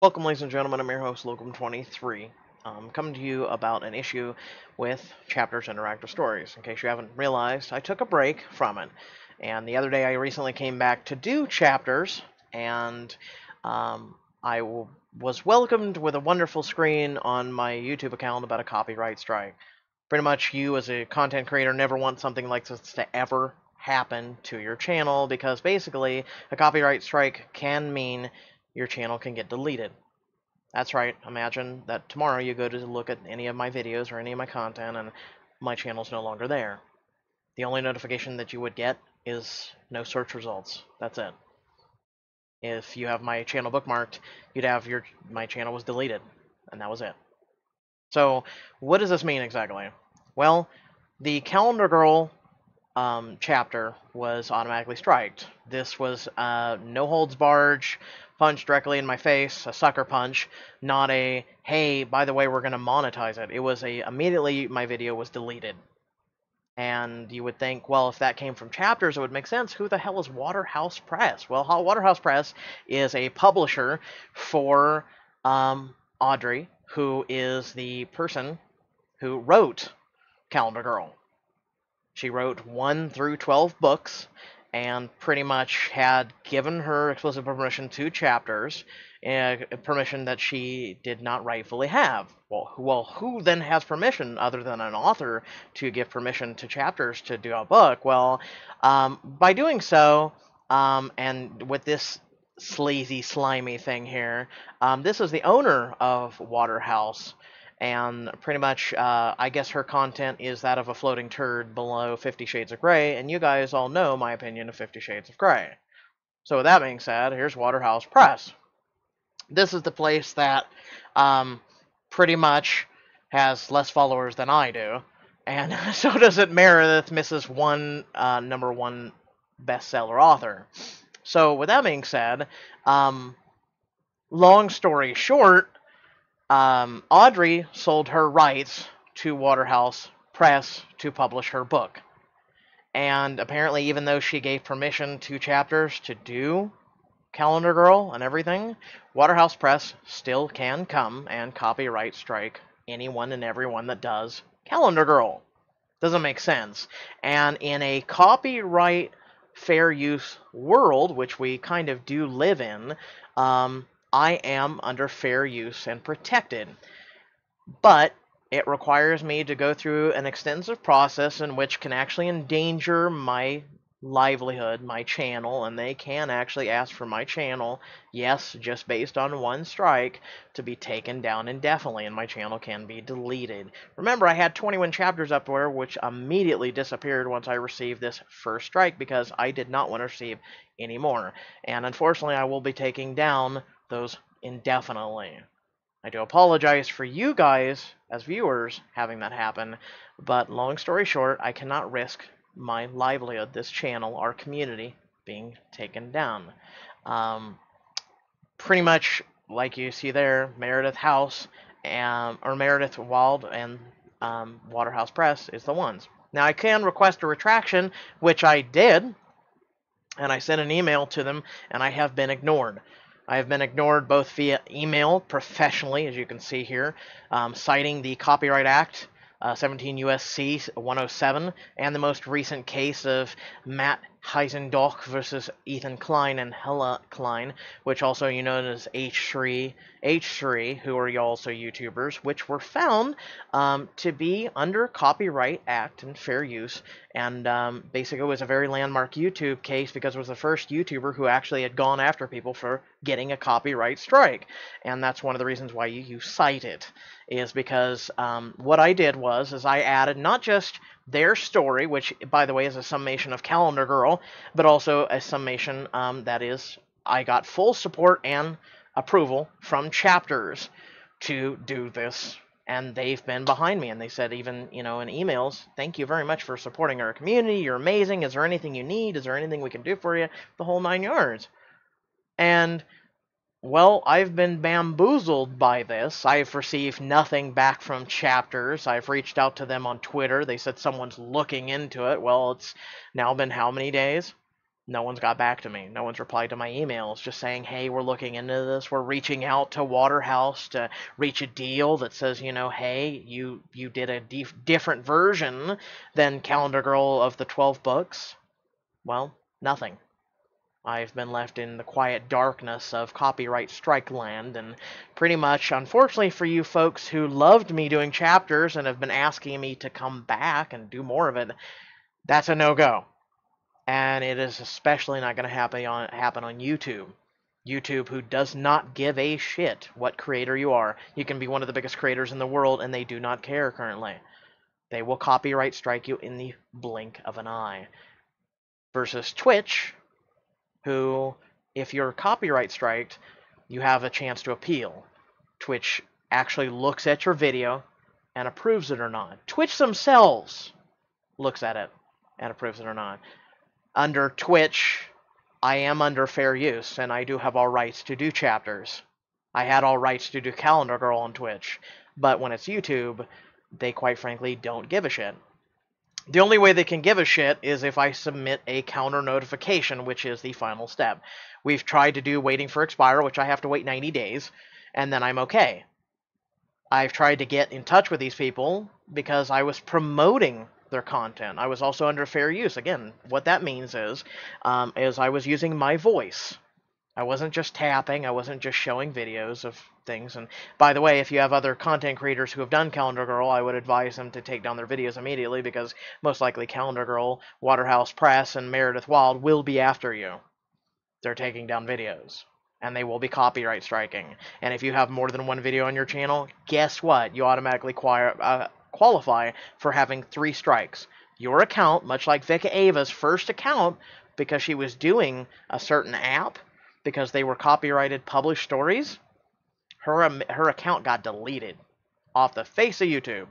Welcome, ladies and gentlemen. I'm your host, Locum23. Coming to you about an issue with Chapters Interactive Stories. In case you haven't realized, I took a break from it. And the other day, I recently came back to do Chapters, and was welcomed with a wonderful screen on my YouTube account about a copyright strike. Pretty much, you as a content creator never want something like this to ever happen to your channel because basically, a copyright strike can mean your channel can get deleted. That's right. Imagine that tomorrow you go to look at any of my videos or any of my content and my channel's no longer there. The only notification that you would get is no search results. That's it. If you have my channel bookmarked, you'd have my channel was deleted, and that was it. So, what does this mean exactly? Well, the Calendar Girl chapter was automatically striked. This was no holds barred, punch directly in my face, a sucker punch, not a, hey, by the way, we're going to monetize it. It was immediately my video was deleted. And you would think, well, if that came from chapters, it would make sense. Who the hell is Waterhouse Press? Well, Waterhouse Press is a publisher for Audrey, who is the person who wrote Calendar Girl. She wrote 1 through 12 books and pretty much had given her explicit permission to chapters, permission that she did not rightfully have. Well, who then has permission other than an author to give permission to chapters to do a book? Well, by doing so, and with this sleazy, slimy thing here, this is the owner of Waterhouse, and pretty much, I guess her content is that of a floating turd below 50 Shades of Grey, and you guys all know my opinion of 50 Shades of Grey. So with that being said, here's Waterhouse Press. This is the place that pretty much has less followers than I do, and so does it Meredith, Mrs. One, #1 bestseller author. So with that being said, long story short, Audrey sold her rights to Waterhouse Press to publish her book. And apparently, even though she gave permission to chapters to do Calendar Girl and everything, Waterhouse Press still can come and copyright strike anyone and everyone that does Calendar Girl. Doesn't make sense. And in a copyright fair use world, which we kind of do live in, I am under fair use and protected. But it requires me to go through an extensive process in which can actually endanger my livelihood, my channel, and they can actually ask for my channel, yes, just based on one strike, to be taken down indefinitely, and my channel can be deleted. Remember, I had 21 chapters up there, which immediately disappeared once I received this first strike, because I did not want to receive any more. And unfortunately, I will be taking down those indefinitely. I do apologize for you guys, as viewers, having that happen, but long story short, I cannot risk my livelihood, this channel, our community, being taken down. Pretty much, like you see there, Meredith House, or Meredith Wald and Waterhouse Press is the ones. Now, I can request a retraction, which I did, and I sent an email to them, and I have been ignored. I have been ignored both via email, professionally, as you can see here, citing the Copyright Act, 17 U.S.C. 107, and the most recent case of Matt Heisendoch versus Ethan Klein and Hella Klein, which also you know as H3, who are also YouTubers, which were found to be under Copyright Act and fair use, and basically it was a very landmark YouTube case because it was the first YouTuber who actually had gone after people for getting a copyright strike, and that's one of the reasons why you cite it, is because what I did is I added not just their story, which, by the way, is a summation of Calendar Girl, but also a summation that is, I got full support and approval from chapters to do this, and they've been behind me, and they said even, in emails, thank you very much for supporting our community, you're amazing, is there anything you need, is there anything we can do for you, the whole 9 yards. And well, I've been bamboozled by this. I've received nothing back from chapters. I've reached out to them on Twitter. They said someone's looking into it. Well, it's now been how many days? No one's got back to me. No one's replied to my emails just saying, hey, we're looking into this. We're reaching out to Waterhouse to reach a deal that says, hey, you did a different version than Calendar Girl of the 12 books. Well, nothing. I've been left in the quiet darkness of copyright strike land, and pretty much, unfortunately for you folks who loved me doing chapters and have been asking me to come back and do more of it, that's a no-go. And it is especially not going to happen on YouTube. YouTube, who does not give a shit what creator you are. You can be one of the biggest creators in the world, and they do not care currently. They will copyright strike you in the blink of an eye. Versus Twitch, who, if you're copyright striked, you have a chance to appeal. Twitch actually looks at your video and approves it or not. Twitch themselves looks at it and approves it or not. Under Twitch, I am under fair use, and I do have all rights to do chapters. I had all rights to do Calendar Girl on Twitch, but when it's YouTube, they quite frankly don't give a shit. The only way they can give a shit is if I submit a counter notification, which is the final step. We've tried to do waiting for expire, which I have to wait 90 days, and then I'm okay. I've tried to get in touch with these people because I was promoting their content. I was also under fair use. Again, what that means is I was using my voice. I wasn't just tapping. I wasn't just showing videos of things. And by the way, if you have other content creators who have done Calendar Girl, I would advise them to take down their videos immediately, because most likely Calendar Girl, Waterhouse Press, and Meredith Wild will be after you. They're taking down videos, and they will be copyright striking. And if you have more than one video on your channel, guess what? You automatically qualify for having 3 strikes. Your account, much like Vika Ava's first account, because she was doing a certain app, because they were copyrighted published stories, her account got deleted off the face of YouTube.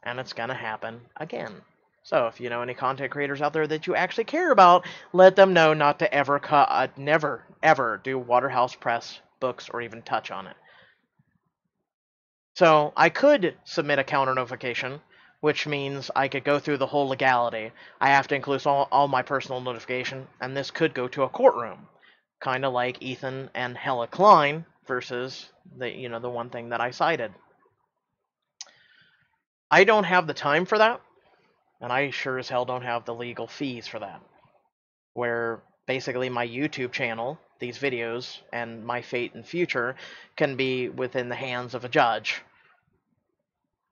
And it's going to happen again. So if you know any content creators out there that you actually care about, let them know not to ever never ever do Waterhouse Press books or even touch on it. So I could submit a counter notification, which means I could go through the whole legality. I have to include all my personal notification, and this could go to a courtroom, kind of like Ethan and Hella Klein versus the one thing that I cited. I don't have the time for that, and I sure as hell don't have the legal fees for that. Where basically my YouTube channel, these videos, and my fate and future can be within the hands of a judge,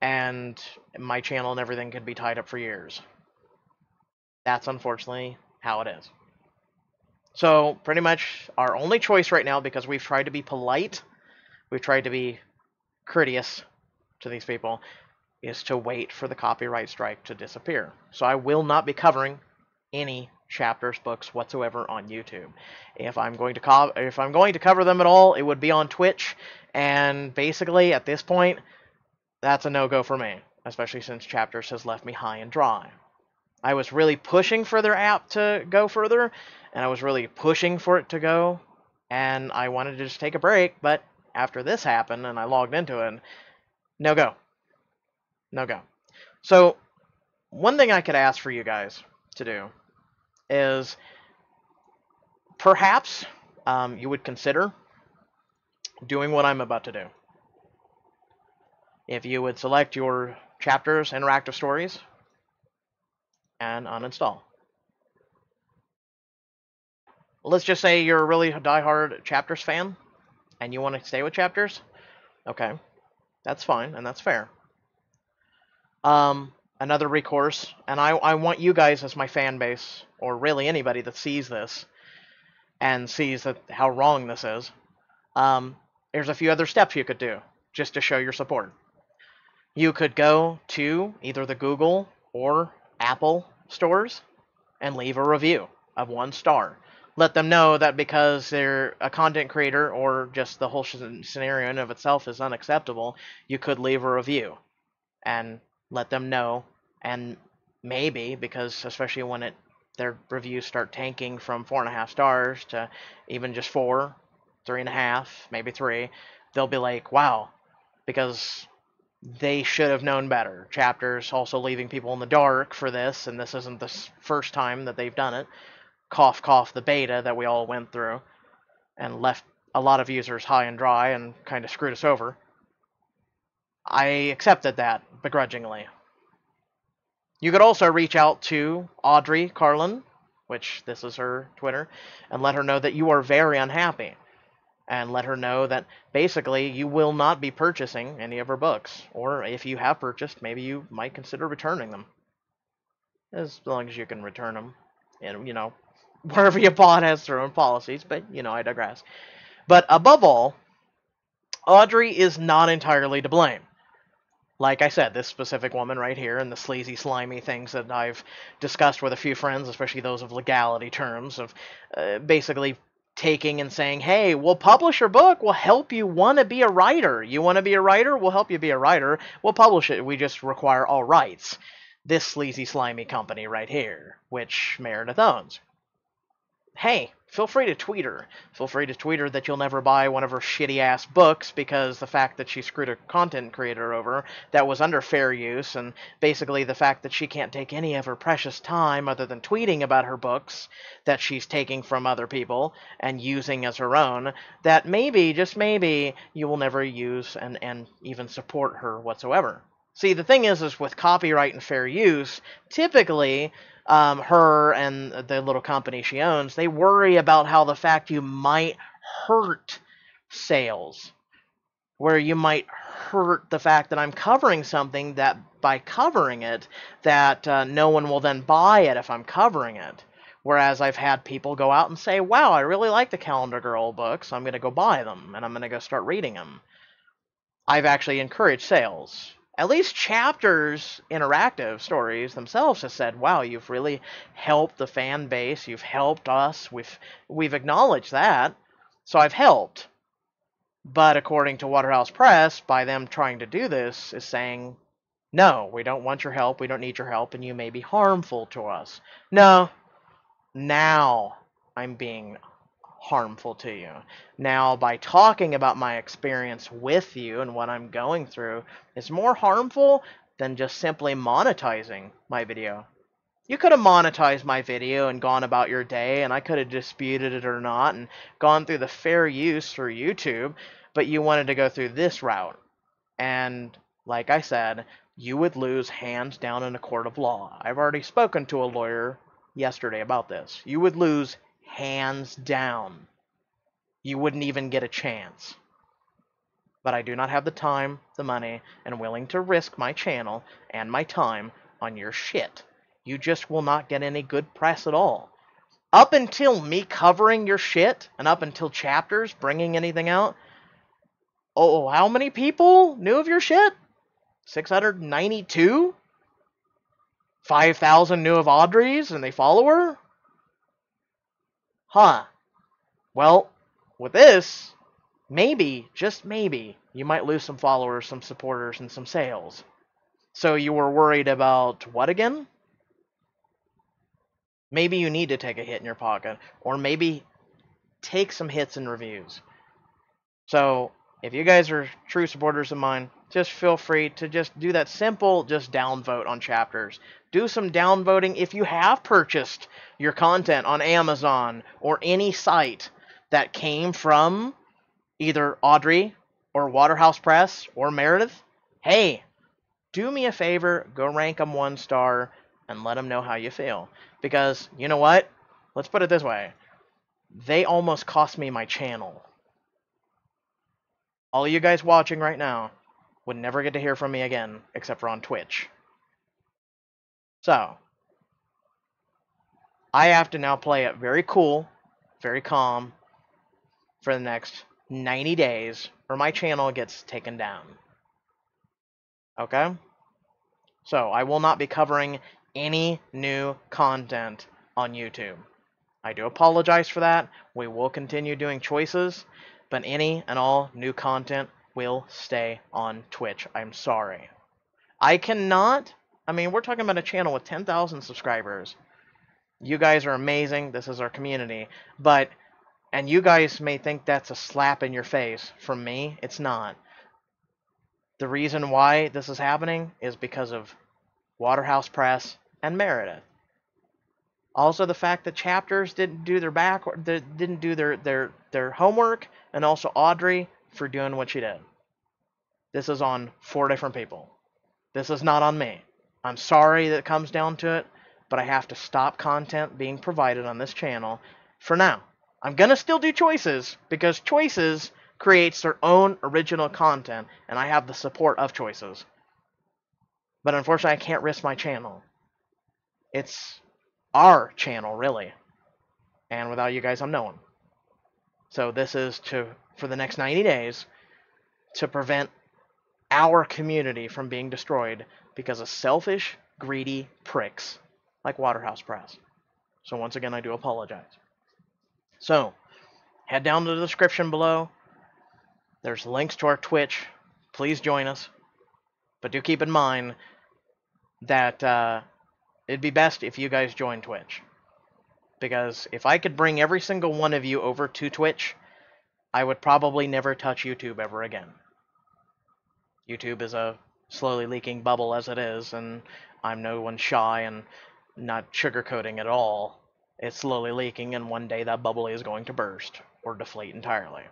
and my channel and everything could be tied up for years. That's unfortunately how it is. So pretty much our only choice right now, because we've tried to be polite, we've tried to be courteous to these people, is to wait for the copyright strike to disappear. So I will not be covering any chapters, books whatsoever on YouTube. If I'm going to cover them at all, it would be on Twitch, and basically at this point, that's a no-go for me, especially since Chapters has left me high and dry. I was really pushing for their app to go further, and I was really pushing for it to go, and I wanted to just take a break, but after this happened and I logged into it, no go. No go. So, one thing I could ask for you guys to do is perhaps you would consider doing what I'm about to do. If you would select your Chapters Interactive Stories and uninstall. Let's just say you're a really diehard Chapters fan and you want to stay with Chapters. Okay, that's fine and that's fair. Another recourse, and I want you guys as my fan base, or really anybody that sees this and sees how wrong this is, there's a few other steps you could do just to show your support. You could go to either the Google or Apple stores and leave a review of 1 star. Let them know that because they're a content creator or just the whole scenario in of itself is unacceptable, you could leave a review and let them know. And maybe, because especially when their reviews start tanking from 4.5 stars to even just 4, 3.5, maybe 3, they'll be like, wow, because they should have known better. Chapters also leaving people in the dark for this, and this isn't the first time that they've done it. cough cough the beta that we all went through and left a lot of users high and dry and kind of screwed us over. I accepted that begrudgingly. You could also reach out to Audrey Carlin, which this is her Twitter, and let her know that you are very unhappy. And let her know that basically you will not be purchasing any of her books. Or if you have purchased, maybe you might consider returning them. As long as you can return them. And, wherever you bought has their own policies, but, I digress. But above all, Audrey is not entirely to blame. Like I said, this specific woman right here and the sleazy, slimy things that I've discussed with a few friends, especially those of legality terms, of basically taking and saying, hey, we'll publish your book, we'll help you want to be a writer. You want to be a writer? We'll help you be a writer. We'll publish it. We just require all rights. This sleazy, slimy company right here, which Meredith owns. Hey, feel free to tweet her. Feel free to tweet her that you'll never buy one of her shitty-ass books because the fact that she screwed a content creator over that was under fair use, and basically the fact that she can't take any of her precious time other than tweeting about her books that she's taking from other people and using as her own, that maybe, just maybe, you will never use and even support her whatsoever. See, the thing is with copyright and fair use, typically her and the little company she owns, they worry about how the fact you might hurt sales, where you might hurt the fact that I'm covering something that by covering it, that no one will then buy it if I'm covering it. Whereas I've had people go out and say, wow, I really like the Calendar Girl books, I'm going to go buy them, and I'm going to go start reading them. I've actually encouraged sales. At least Chapters Interactive Stories themselves have said, wow, you've really helped the fan base, you've helped us, we've acknowledged that, so I've helped. But according to Waterhouse Press, by them trying to do this, is saying, no, we don't want your help, we don't need your help, and you may be harmful to us. No, now I'm being harmful to you. Now, by talking about my experience with you and what I'm going through is more harmful than just simply monetizing my video. You could have monetized my video and gone about your day, and I could have disputed it or not and gone through the fair use through YouTube, but you wanted to go through this route. And like I said, you would lose hands down in a court of law. I've already spoken to a lawyer yesterday about this. You would lose hands down. You wouldn't even get a chance. But I do not have the time, the money, and willing to risk my channel and my time on your shit. You just will not get any good press at all. Up until me covering your shit, and up until Chapters bringing anything out, oh, how many people knew of your shit? 692? 5,000 knew of Audrey's and they follow her? Huh. Well, with this, maybe, just maybe, you might lose some followers, some supporters, and some sales. So you were worried about what again? Maybe you need to take a hit in your pocket, or maybe take some hits in reviews. So, if you guys are true supporters of mine, just feel free to just do that simple, just downvote on Chapters. Do some downvoting if you have purchased your content on Amazon or any site that came from either Audrey or Waterhouse Press or Meredith. Hey, do me a favor, go rank them 1 star and let them know how you feel. Because, you know what? Let's put it this way. They almost cost me my channel. All you guys watching right now would never get to hear from me again, except for on Twitch. So, I have to now play it very cool, very calm, for the next 90 days, or my channel gets taken down. Okay? So, I will not be covering any new content on YouTube. I do apologize for that. We will continue doing choices, but any and all new content will stay on Twitch. I'm sorry. I cannot, we're talking about a channel with 10,000 subscribers. You guys are amazing. This is our community. And you guys may think that's a slap in your face. From me, it's not. The reason why this is happening is because of Waterhouse Press and Meredith. Also, the fact that chapters didn't do their homework, and also Audrey for doing what she did. This is on 4 different people. This is not on me. I'm sorry that it comes down to it, but I have to stop content being provided on this channel for now. I'm going to still do Choices, because Choices creates their own original content, and I have the support of Choices. But unfortunately, I can't risk my channel. It's our channel, really. And without you guys, I'm no one. So this is for the next 90 days, to prevent our community from being destroyed because of selfish, greedy pricks like Waterhouse Press. So once again, I do apologize. So, head down to the description below. There's links to our Twitch. Please join us. But do keep in mind that it'd be best if you guys join Twitch. Because if I could bring every single one of you over to Twitch, I would probably never touch YouTube ever again. YouTube is a slowly leaking bubble as it is, and I'm no one shy and not sugarcoating at all. It's slowly leaking, and one day that bubble is going to burst or deflate entirely.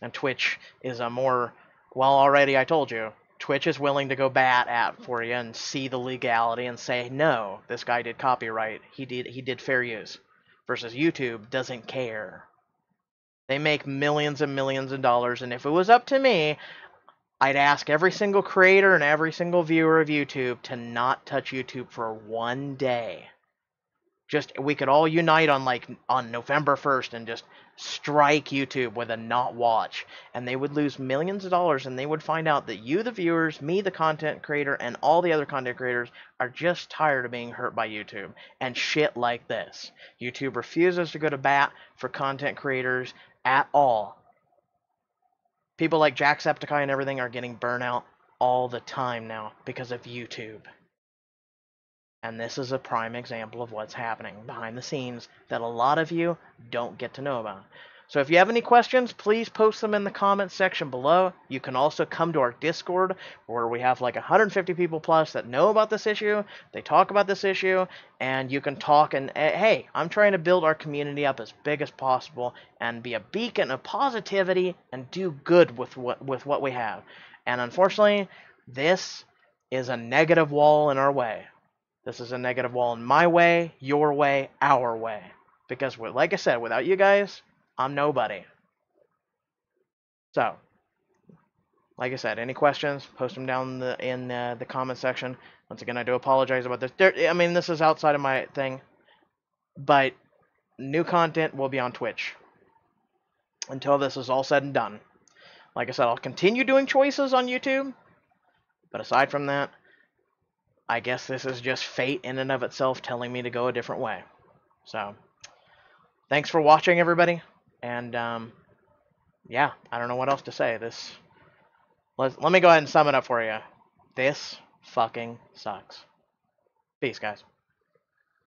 And Twitch is a more, well, already I told you, Twitch is willing to go bat at for you and see the legality and say, no, this guy did copyright, he did fair use. Versus YouTube doesn't care. They make millions and millions of dollars, and if it was up to me, I'd ask every single creator and every single viewer of YouTube to not touch YouTube for one day. We could all unite on November 1st and just strike YouTube with a not watch, and they would lose millions of dollars, and they would find out that you, the viewers, me, the content creator, and all the other content creators are just tired of being hurt by YouTube and shit like this. YouTube refuses to go to bat for content creators at all. People like Jacksepticeye and everything are getting burnout all the time now because of YouTube. And this is a prime example of what's happening behind the scenes that a lot of you don't get to know about. So if you have any questions, please post them in the comments section below. You can also come to our Discord, where we have like 150 people plus that know about this issue. They talk about this issue, and you can talk and, hey, I'm trying to build our community up as big as possible and be a beacon of positivity and do good with what we have. And unfortunately, this is a negative wall in our way. This is a negative wall in my way, your way, our way. Because, like I said, without you guys, I'm nobody. So, like I said, any questions, post them down in the comment section. Once again, I do apologize about this. This is outside of my thing. But new content will be on Twitch until this is all said and done. Like I said, I'll continue doing Choices on YouTube. But aside from that, I guess this is just fate in and of itself telling me to go a different way. So, thanks for watching, everybody. And, yeah, I don't know what else to say. Let me go ahead and sum it up for you. This fucking sucks. Peace, guys.